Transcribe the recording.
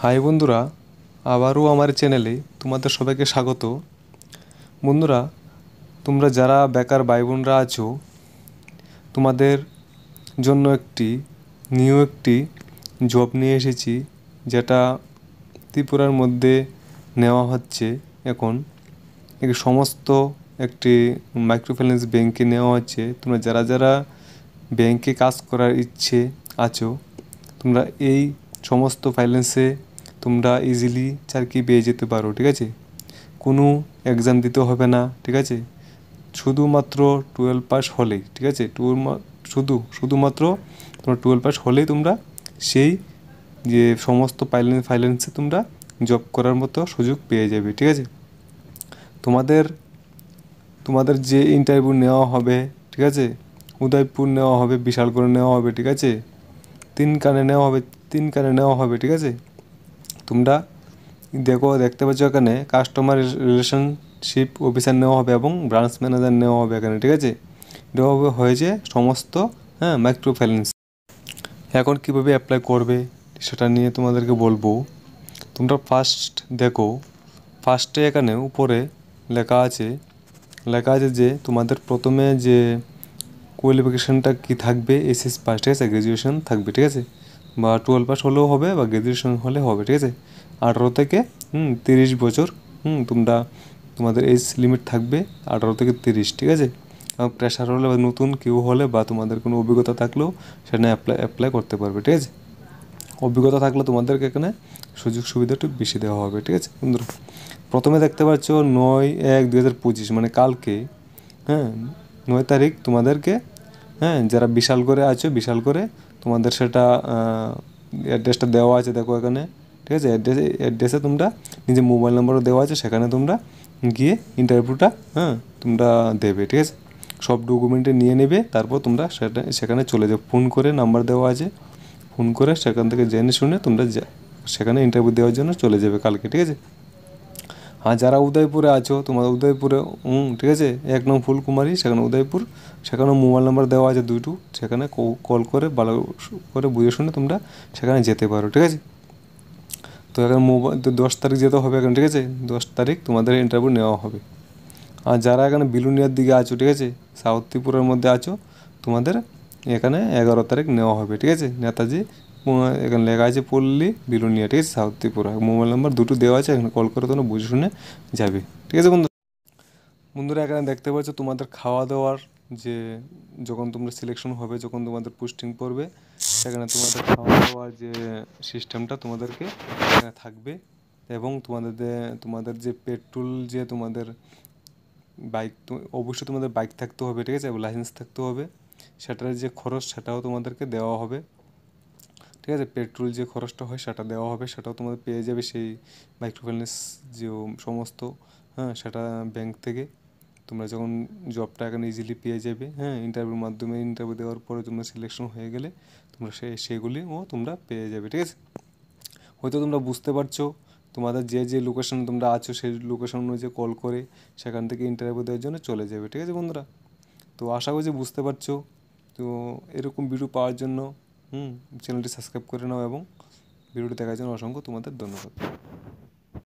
High বন্ধুরা, আবারও আমার চ্যানেলে তোমাদের সবাইকে স্বাগত। বন্ধুরা, তোমরা যারা বেকার ভাই বোনরা আছো, তোমাদের জন্য একটি জব নিয়ে এসেছি, যেটা ত্রিপুরার মধ্যে নেওয়া হচ্ছে। এখন সমস্ত একটি মাইক্রোফিন্যান্স ব্যাংকে নেওয়া হচ্ছে। তোমরা যারা যারা ব্যাংকে কাজ করার ইচ্ছে আছো, তোমরা এই সমস্ত ফাইন্যান্সে তোমরা ইজিলি চাকরি পেয়ে যেতে পারো। ঠিক আছে, কোনো এক্সাম দিতে হবে না। ঠিক আছে, শুধুমাত্র 12 পাস হলেই, ঠিক আছে, শুধুমাত্র তোমরা 12 পাস হলেই তোমরা সেই যে সমস্ত ফাইন্যান্সে তোমরা জব করার মতো সুযোগ পেয়ে যাবে। ঠিক আছে, তোমাদের তোমাদের যে ইন্টারভিউ নেওয়া হবে, ঠিক আছে, উদয়পুর নেওয়া হবে, বিশালগড় নেওয়া হবে, ঠিক আছে, তিনকানে নেওয়া হবে। ঠিক আছে, তোমরা দেখতে পাচ্ছ এখানে কাস্টমার রিলেশনশিপ অফিসার নেওয়া হবে এবং ব্রাঞ্চ ম্যানেজার নেওয়া হবে এখানে। ঠিক আছে, দেওয়া হয়েছে সমস্ত মাইক্রো ফাইন্যান্স। এখন কীভাবে অ্যাপ্লাই করবে সেটা নিয়ে তোমাদেরকে বলবো। তোমরা ফার্স্টে এখানে উপরে লেখা আছে যে তোমাদের প্রথমে যে কোয়ালিফিকেশানটা কী থাকবে, এসএস পাস, ঠিক আছে, গ্র্যাজুয়েশন থাকবে। ঠিক আছে, বা 12 পাস হলেও হবে বা গ্র্যাজুয়েশন হলে হবে। ঠিক আছে, 18 থেকে 30 বছর তোমাদের এজ লিমিট থাকবে 18 থেকে 30। ঠিক আছে, প্রেশার হলে বা নতুন কেউ হলে বা তোমাদের কোনো অভিজ্ঞতা থাকলেও সেখানে অ্যাপ্লাই করতে পারবে। ঠিক আছে, অভিজ্ঞতা থাকলে তোমাদেরকে এখানে সুযোগ সুবিধা একটু বেশি দেওয়া হবে। ঠিক আছে বন্ধুরা, প্রথমে দেখতে পাচ্ছ 9/1/2025, মানে কালকে, 9 তারিখ তোমাদেরকে, যারা বিশালগড়ে তোমাদের সেটা অ্যাড্রেসটা দেওয়া আছে, দেখো এখানে। ঠিক আছে, অ্যাড্রেসে তোমরা নিজের মোবাইল নাম্বারও দেওয়া আছে, সেখানে তোমরা গিয়ে ইন্টারভিউটা তোমরা দেবে। ঠিক আছে, সব ডকুমেন্টে নিয়ে নেবে, তারপর তোমরা সেখানে চলে যাও। ফোন করে নাম্বার দেওয়া আছে, ফোন করে সেখান থেকে জেনে শুনে তোমরা সেখানে ইন্টারভিউ দেওয়ার জন্য চলে যাবে কালকে। ঠিক আছে, আর যারা উদয়পুরে আছো, তোমাদের উদয়পুরে, ঠিক আছে, 1 নং ফুলকুমারী, সেখানে উদয়পুর, সেখানেও মোবাইল নাম্বার দেওয়া আছে 2টো, সেখানে কল করে ভালো করে বুঝে শুনে তোমরা সেখানে যেতে পারো। ঠিক আছে, তো এখন 10 তারিখ যেতে হবে এখন। ঠিক আছে, 10 তারিখ তোমাদের ইন্টারভিউ নেওয়া হবে। আর যারা এখানে বিলুনিয়ার দিকে আছো, ঠিক আছে, সাউথ ত্রিপুরার মধ্যে আছো, তোমাদের এখানে 11 তারিখ নেওয়া হবে। ঠিক আছে, নেতাজি, এখানে লেখা আছে পল্লী বিলুনিয়া, ঠিক আছে, সাউথ ত্রিপুরা। মোবাইল নাম্বার 2টো দেওয়া আছে, এখানে কল করে তোমরা বুঝে শুনে যাবে। ঠিক আছে বন্ধুরা, এখানে দেখতে পাচ্ছ তোমাদের খাওয়া দাওয়ার যে, যখন তোমরা সিলেকশন হবে, যখন তোমাদের পোস্টিং পড়বে, সেখানে তোমাদের খাওয়া দাওয়ার যে সিস্টেমটা তোমাদেরকে থাকবে। এবং তোমাদের যে পেট্রোল, যে তোমাদের বাইক, অবশ্যই তোমাদের বাইক থাকতে হবে। ঠিক আছে, এবং লাইসেন্স থাকতে হবে। সেটার যে খরচ, সেটাও তোমাদেরকে দেওয়া হবে। ঠিক আছে, পেট্রোল যে খরচটা হয় সেটা দেওয়া হবে, সেটাও তোমাদের পেয়ে যাবে সেই মাইক্রোফিন্যান্স যে সমস্ত, সেটা ব্যাংক থেকে। তোমরা যখন জবটা এখানে ইজিলি পেয়ে যাবে, ইন্টারভিউর মাধ্যমে, ইন্টারভিউ দেওয়ার পরে তোমরা সিলেকশন হয়ে গেলে তোমরা সেগুলিও তোমরা পেয়ে যাবে। ঠিক আছে, হয়তো তোমরা বুঝতে পারছো, তোমাদের যে লোকেশন তোমরা আছো সেই লোকেশন অনুযায়ী কল করে সেখান থেকে ইন্টারভিউ দেওয়ার জন্য চলে যাবে। ঠিক আছে বন্ধুরা, তো আশা করছি বুঝতে পারছো। তো এরকম ভিডিও পাওয়ার জন্য চ্যানেলটি সাবস্ক্রাইব করে নাও এবং ভিডিওটি দেখার জন্য অসংখ্য তোমাদের ধন্যবাদ।